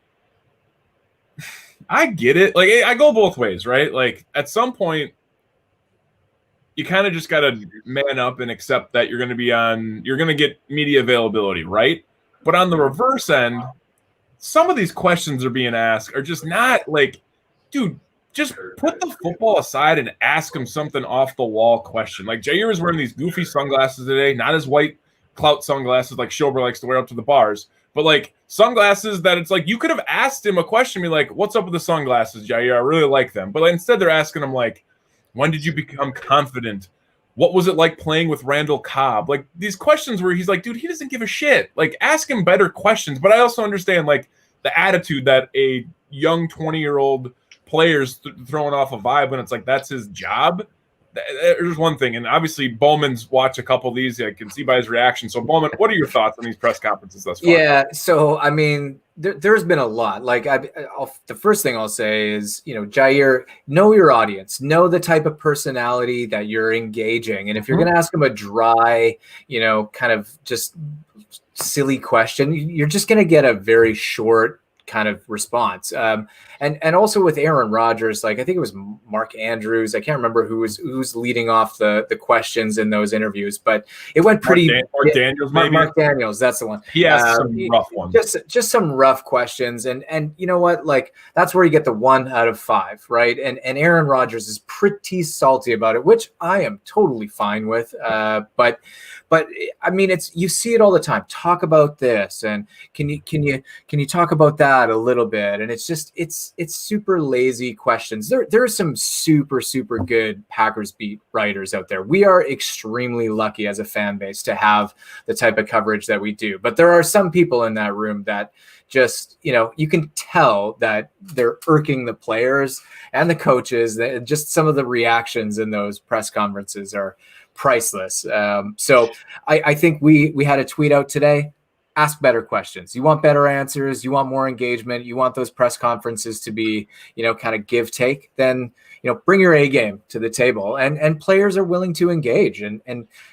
C: I get it. Like, I go both ways, right? Like at some point you kind of just got to man up and accept that you're going to get media availability, right? But on the reverse end, some of these questions are being asked are just not like, dude, just put the football aside and ask him something off the wall question. Like Jair is wearing these goofy sunglasses today, not his white clout sunglasses like Schober likes to wear up to the bars, but like sunglasses that it's like you could have asked him a question, be like, what's up with the sunglasses, Jair? I really like them. But instead they're asking him like, when did you become confident? What was it like playing with Randall Cobb? Like these questions where he's like, dude, he doesn't give a shit. Like ask him better questions. But I also understand like the attitude that a young 20-year-old player's throwing off a vibe when it's like that's his job. There's one thing. And obviously Bowman's watched a couple of these. I can see by his reaction. So Bowman, what are your thoughts on these press conferences thus far?
F: Yeah. So, I mean, there's been a lot. Like the first thing I'll say is, Jair, know your audience, know the type of personality that you're engaging. And if you're going to ask him a dry, kind of just silly question, you're just going to get a very short kind of response. And also with Aaron Rodgers, like I think it was Mark Andrews. I can't remember who was leading off the questions in those interviews, but it went pretty.
C: Mark Daniels, maybe.
F: Mark Daniels, that's the one.
C: He asked some rough ones.
F: Just some rough questions, and you know what? Like that's where you get the 1 out of 5, right? And Aaron Rodgers is pretty salty about it, which I am totally fine with. But I mean, you see it all the time. Talk about this, and can you talk about that a little bit? And it's super lazy questions. There are some super good Packers beat writers out there. We are extremely lucky as a fan base to have the type of coverage that we do. But there are some people in that room that just, you can tell that they're irking the players and the coaches. Just some of the reactions in those press conferences are priceless. So I think we had a tweet out today. ask better questions. You want better answers. You want more engagement. You want those press conferences to be, kind of give take. Then, bring your A game to the table, and players are willing to engage. And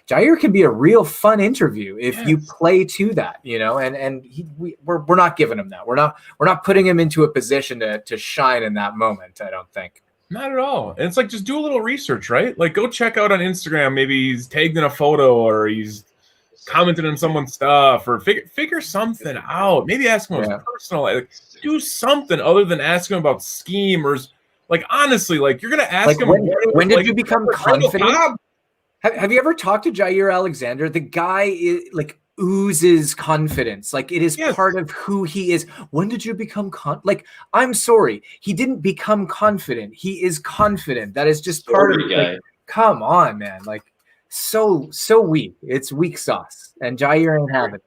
F: Jair can be a real fun interview if you play to that, and we're not giving him that. We're not putting him into a position to shine in that moment. I don't think.
C: Not at all. And it's like, just do a little research, right? Like, go check out on Instagram. Maybe he's tagged in a photo, or he's commented on someone's stuff, or figure something out. Maybe ask him what's personal. Like, do something other than ask him about scheme, or like, honestly, like, you're gonna ask him
F: when did you become confident? Have you ever talked to Jair Alexander? The guy is like oozes confidence. Like, it is part of who he is. When did you become like, I'm sorry, he didn't become confident. He is confident. That is just part of it. Like, come on, man. Like, so weak. It's weak sauce, and Jair ain't having it.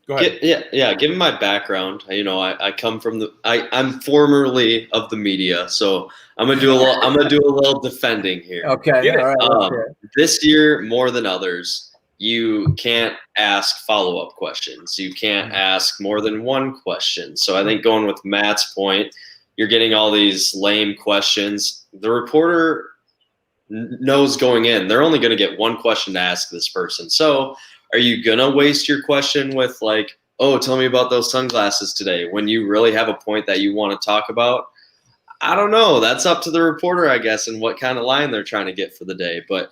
C: Go ahead.
E: Given my background, I come from I'm formerly of the media, so I'm gonna do a little defending here.
F: Okay. All right.
E: This year, more than others, you can't ask follow-up questions. You can't ask more than one question. So I think, going with Matt's point, you're getting all these lame questions. The reporter knows going in, they're only going to get one question to ask this person. So are you going to waste your question with like, oh, tell me about those sunglasses today, when you really have a point that you want to talk about? I don't know. That's up to the reporter, I guess, and what kind of line they're trying to get for the day. But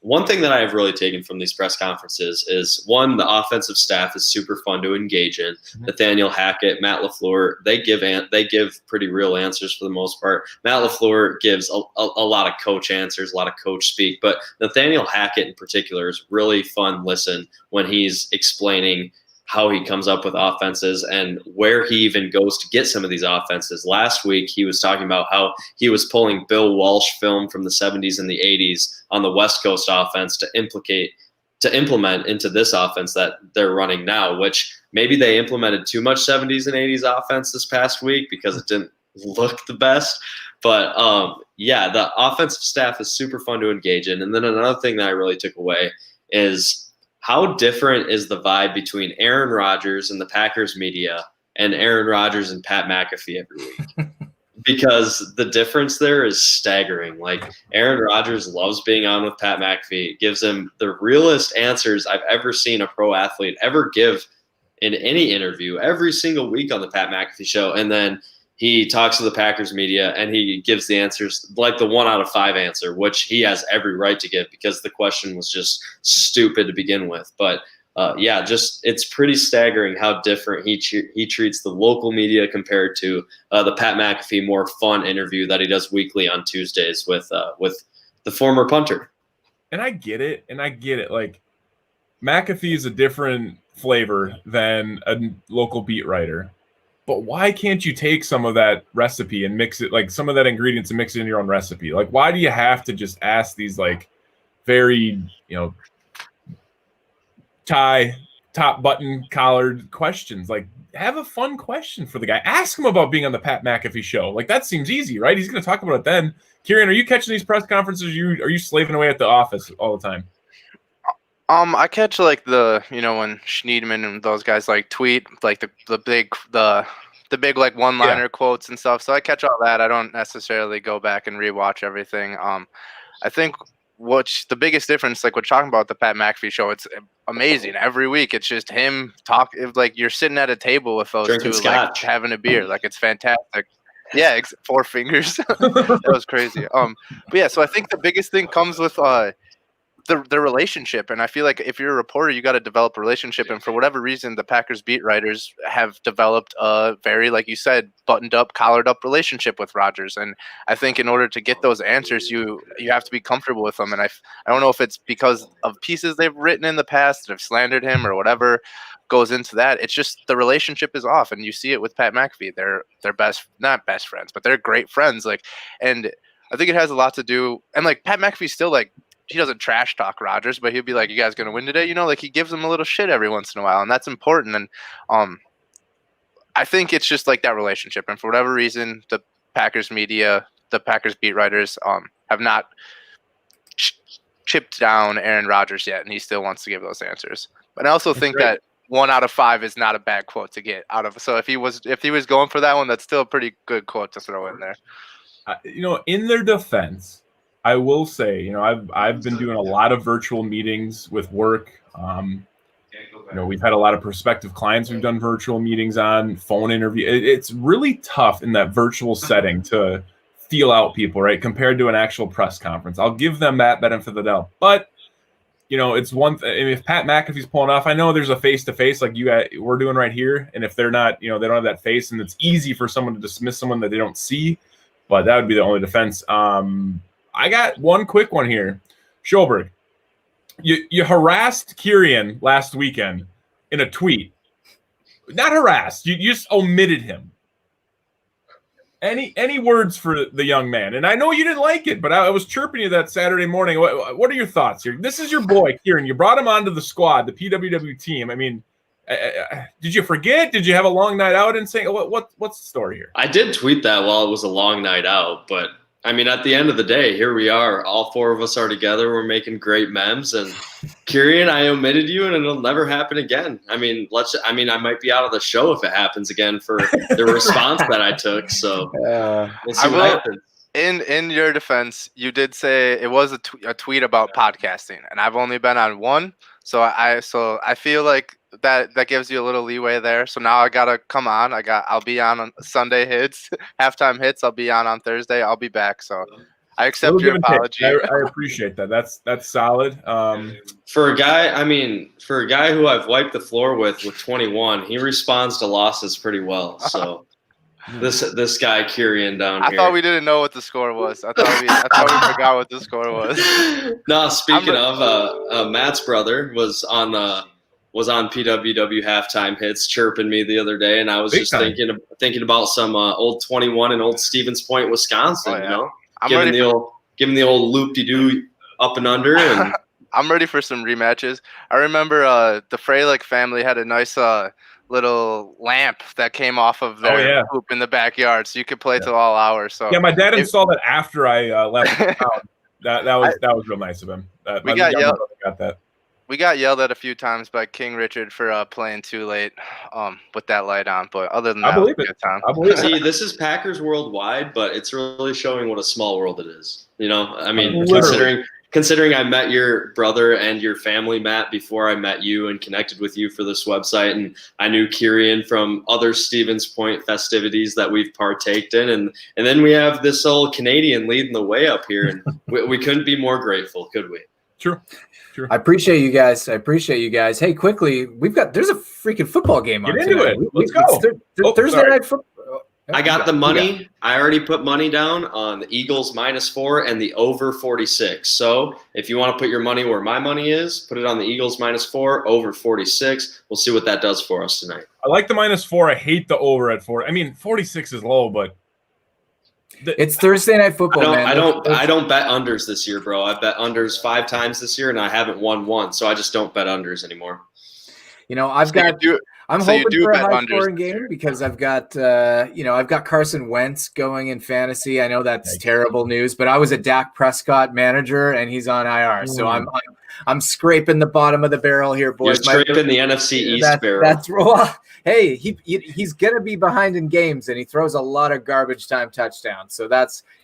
E: one thing that I have really taken from these press conferences is, one, the offensive staff is super fun to engage in. Nathaniel Hackett, Matt LaFleur, they give pretty real answers for the most part. Matt LaFleur gives a lot of coach answers, a lot of coach speak, but Nathaniel Hackett in particular is really fun listen when he's explaining how he comes up with offenses and where he even goes to get some of these offenses. Last week, he was talking about how he was pulling Bill Walsh film from the 70s and the 80s on the West Coast offense to implement into this offense that they're running now, which maybe they implemented too much 70s and 80s offense this past week because it didn't look the best. But the offensive staff is super fun to engage in. And then another thing that I really took away is, how different is the vibe between Aaron Rodgers and the Packers media and Aaron Rodgers and Pat McAfee every week? Because the difference there is staggering. Like, Aaron Rodgers loves being on with Pat McAfee, gives him the realest answers I've ever seen a pro athlete ever give in any interview every single week on the Pat McAfee show. And then he talks to the Packers media and he gives the answers like the 1 out of 5 answer, which he has every right to give because the question was just stupid to begin with. But it's pretty staggering how different he treats the local media compared to the Pat McAfee more fun interview that he does weekly on Tuesdays with the former punter.
C: And I get it. Like, McAfee is a different flavor than a local beat writer. But why can't you take some of that recipe and mix it, like some of that ingredients, and mix it in your own recipe? Like, why do you have to just ask these like very, top button collared questions? Like, have a fun question for the guy. Ask him about being on the Pat McAfee show. Like, that seems easy, right? He's going to talk about it then. Kieran, are you catching these press conferences? Are you slaving away at the office all the time?
D: I catch like the when Schneidman and those guys like tweet like the big like one-liner quotes and stuff. So I catch all that. I don't necessarily go back and rewatch everything. I think what's the biggest difference, like we're talking about the Pat McAfee show, it's amazing every week. It's just him like you're sitting at a table with those
E: drinking
D: two,
E: scotch,
D: like having a beer. Like, it's fantastic. Yeah, 4 fingers. That was crazy. But yeah, so I think the biggest thing comes with the relationship. And I feel like if you're a reporter, you got to develop a relationship. And for whatever reason, the Packers beat writers have developed a very, like you said, buttoned up, collared up relationship with Rodgers. And I think in order to get those answers, you have to be comfortable with them. And I don't know if it's because of pieces they've written in the past that have slandered him or whatever goes into that. It's just the relationship is off. And you see it with Pat McAfee. They're not best friends, but they're great friends. Like, and I think it has a lot to do. And like Pat McAfee's still like, he doesn't trash talk Rodgers, but he'll be like, "You guys gonna win today?" Like, he gives him a little shit every once in a while, and that's important. And I think it's just like that relationship. And for whatever reason, the Packers media, the Packers beat writers, have not chipped down Aaron Rodgers yet, and he still wants to give those answers. But I also think
C: great.
D: that 1 out of 5 is not a bad quote to get out of. So if he was going for that one, that's still a pretty good quote to throw in there.
C: In their defense, I will say, I've been doing a lot of virtual meetings with work. We've had a lot of prospective clients we've done virtual meetings on, phone interview. It's really tough in that virtual setting to feel out people, right? Compared to an actual press conference. I'll give them that benefit of the doubt. But, it's one thing. If Pat McAfee's pulling off, I know there's a face-to-face like we're doing right here. And if they're not, they don't have that face, and it's easy for someone to dismiss someone that they don't see. But that would be the only defense. I got one quick one here. Schoberg, you harassed Kieran last weekend in a tweet. Not harassed. You just omitted him. Any words for the young man? And I know you didn't like it, but I was chirping you that Saturday morning. What are your thoughts here? This is your boy, Kieran. You brought him onto the squad, the PWW team. I mean, did you forget? Did you have a long night out and say what's the story here?
E: I did tweet that while it was a long night out, but I mean, at the end of the day, here we are. All 4 of us are together. We're making great memes. And Kieran, I omitted you, and it'll never happen again. I mean, I might be out of the show if it happens again for the response that I took. So we'll see what happens.
D: In your defense, you did say it was a tweet about podcasting, and I've only been on one. So I feel like that gives you a little leeway there. So now I gotta come on. I'll be on Sunday hits, halftime hits. I'll be on Thursday. I'll be back. So I accept your apology.
C: I appreciate that. That's solid.
E: For a guy who I've wiped the floor with 21, he responds to losses pretty well. So this guy Kieran down here.
D: I thought we didn't know what the score was. I thought we forgot what the score was.
E: No, speaking of, Matt's brother was on PWW halftime hits, chirping me the other day, and I was thinking about some old 21 in old Stevens Point, Wisconsin.
D: Oh, yeah.
E: Giving the old loop-de-doo up and under. And
D: I'm ready for some rematches. I remember the Freilich family had a nice little lamp that came off of their hoop in the backyard, so you could play till all hours. So
C: my dad installed it after I left town. That was real nice of him.
D: We got yelled at a few times by King Richard for playing too late with that light on, but other than that,
C: I believe it. I believe
E: See, this is Packers worldwide, but it's really showing what a small world it is. I mean, considering I met your brother and your family, Matt, before I met you and connected with you for this website, and I knew Kieran from other Stevens Point festivities that we've partaked in, and then we have this old Canadian leading the way up here, and we couldn't be more grateful, could we?
C: True.
F: I appreciate you guys. Hey, quickly, there's a freaking football game on.
C: Get into
F: tonight.
C: it. Let's go.
F: Thursday night football.
E: I got the money. I already put money down on the Eagles -4 and the over 46. So if you want to put your money where my money is, put it on the Eagles -4, over 46. We'll see what that does for us tonight.
C: I like the -4. I hate the over at 4. I mean, 46 is low, but
F: it's Thursday night football.
E: I don't bet unders this year, bro. I've bet unders 5 times this year, and I haven't won one. So I just don't bet unders anymore.
F: I'm hoping for a high-scoring game because I've got Carson Wentz going in fantasy. I know that's terrible news, but I was a Dak Prescott manager, and he's on IR. So I'm scraping the bottom of the barrel here, boys.
E: You're scraping the NFC East barrel.
F: That's hey, he's gonna be behind in games, and he throws a lot of garbage time touchdowns. So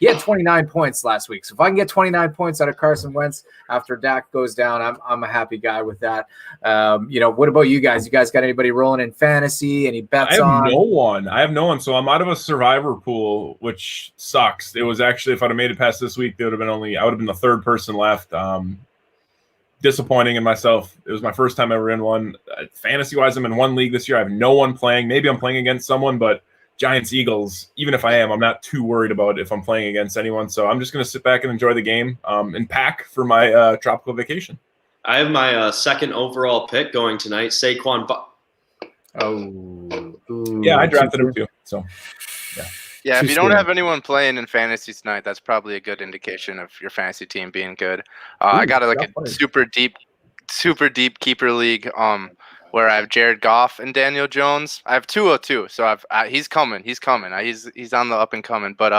F: he had 29 points last week. So if I can get 29 points out of Carson Wentz after Dak goes down, I'm a happy guy with that. What about you guys? You guys got anybody rolling in fantasy? Any bets on?
C: I have no one. So I'm out of a survivor pool, which sucks. It was actually, if I'd have made it past this week, I would have been the third person left. Disappointing in myself. It was my first time ever in one. Fantasy-wise, I'm in one league this year. I have no one playing. Maybe I'm playing against someone, but Giants-Eagles, even if I am, I'm not too worried about if I'm playing against anyone. So I'm just going to sit back and enjoy the game and pack for my tropical vacation.
E: I have my second overall pick going tonight, Saquon.
C: I drafted him too. So,
D: yeah, if you don't have anyone playing in fantasy tonight, that's probably a good indication of your fantasy team being good. I got a super deep keeper league where I have Jared Goff and Daniel Jones. I have 202, so he's coming. He's on the up and coming. But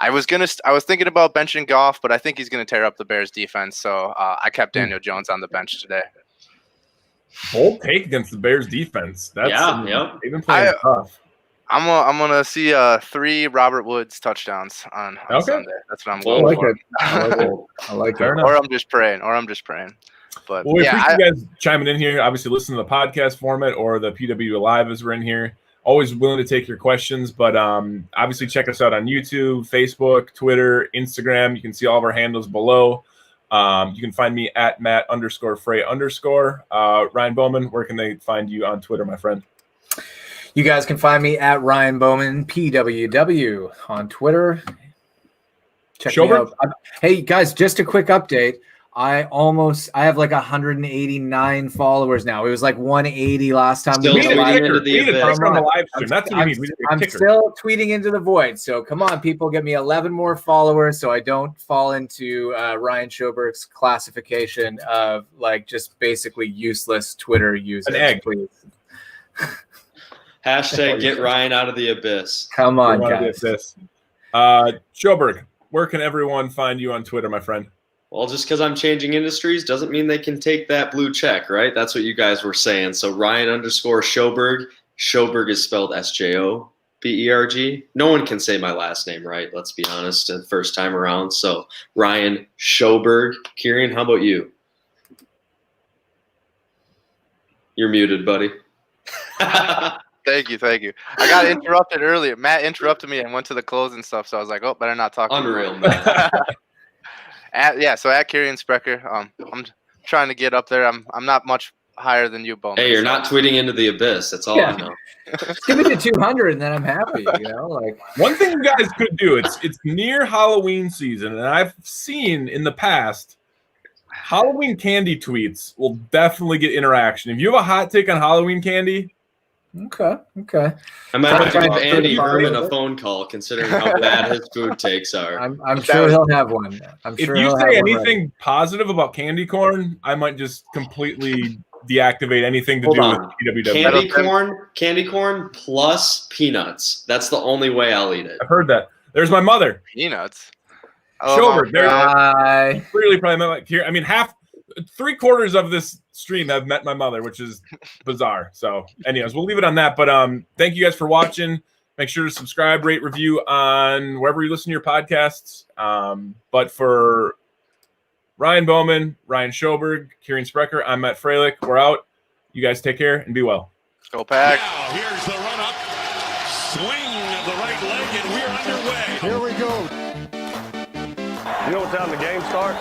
D: I was thinking about benching Goff, but I think he's gonna tear up the Bears defense. So I kept Daniel Jones on the bench today.
C: Bold take against the Bears defense. They've been playing tough.
D: I'm gonna see 3 Robert Woods touchdowns on Sunday. That's what I'm going for.
F: I like it.
D: Or I'm just praying. But
C: we appreciate you guys chiming in here. Obviously, listen to the podcast format or the PW Live as we're in here. Always willing to take your questions, but obviously check us out on YouTube, Facebook, Twitter, Instagram. You can see all of our handles below. You can find me at Matt_Frey_. Ryan Bowman, where can they find you on Twitter, my friend?
F: You guys can find me at Ryan Bowman PWW on Twitter. Check me out. Hey guys, just a quick update. I have like 189 followers now. It was like 180 last time.
E: Still tweeting into the
F: abyss. I'm still tweeting into the void. So come on, people, get me 11 more followers so I don't fall into Ryan Schoberg's classification of like just basically useless Twitter users.
C: An egg,
F: please.
E: Hashtag get Ryan out of the abyss.
F: Come on, guys.
C: Schoberg, where can everyone find you on Twitter, my friend?
E: Well, just because I'm changing industries doesn't mean they can take that blue check, right? That's what you guys were saying. So Ryan_Schoberg. Schoberg is spelled SJOBERG. No one can say my last name right, let's be honest, the first time around. So Ryan Schoberg. Kieran, how about you? You're muted, buddy.
D: Thank you. I got interrupted earlier. Matt interrupted me and went to the close and stuff, so I was like, oh, better not talk.
E: Unreal, man.
D: So at Kieran Sprecher, I'm trying to get up there. I'm not much higher than you, Bowman.
E: Hey, you're not tweeting into the abyss. That's all I know.
F: Give me the 200 and then I'm happy. Like
C: one thing you guys could do. It's near Halloween season, and I've seen in the past Halloween candy tweets will definitely get interaction. If you have a hot take on Halloween candy.
F: Okay.
E: I might have to give Andy Herman a phone call, considering how bad his food takes are.
F: I'm sure he'll have one.
C: If you say anything positive about candy corn, I might just completely deactivate anything to do with PWW.
E: Candy corn plus peanuts. That's the only way I'll eat it.
C: I've heard that. There's my mother.
D: Peanuts.
C: Schoberg. Clearly, probably met here. I mean, 3/4 of this stream have met my mother, which is bizarre. So anyways, we'll leave it on that. But thank you guys for watching. Make sure to subscribe, rate, review on wherever you listen to your podcasts. But for Ryan Bowman, Ryan Schoberg, Kieran Sprecher, I'm Matt Freilich. We're out. You guys take care and be well.
D: Go Pack.
G: Now here's the run up. Swing of the right leg, and we're underway.
A: Here we go.
B: You know what time the game starts?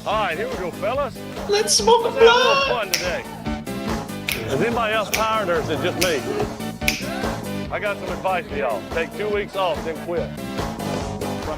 B: All right, here we go, fellas.
E: Let's smoke a
B: Let's have a little fun today. Is anybody else tired, or is it just me? I got some advice for y'all. Take 2 weeks off, then quit.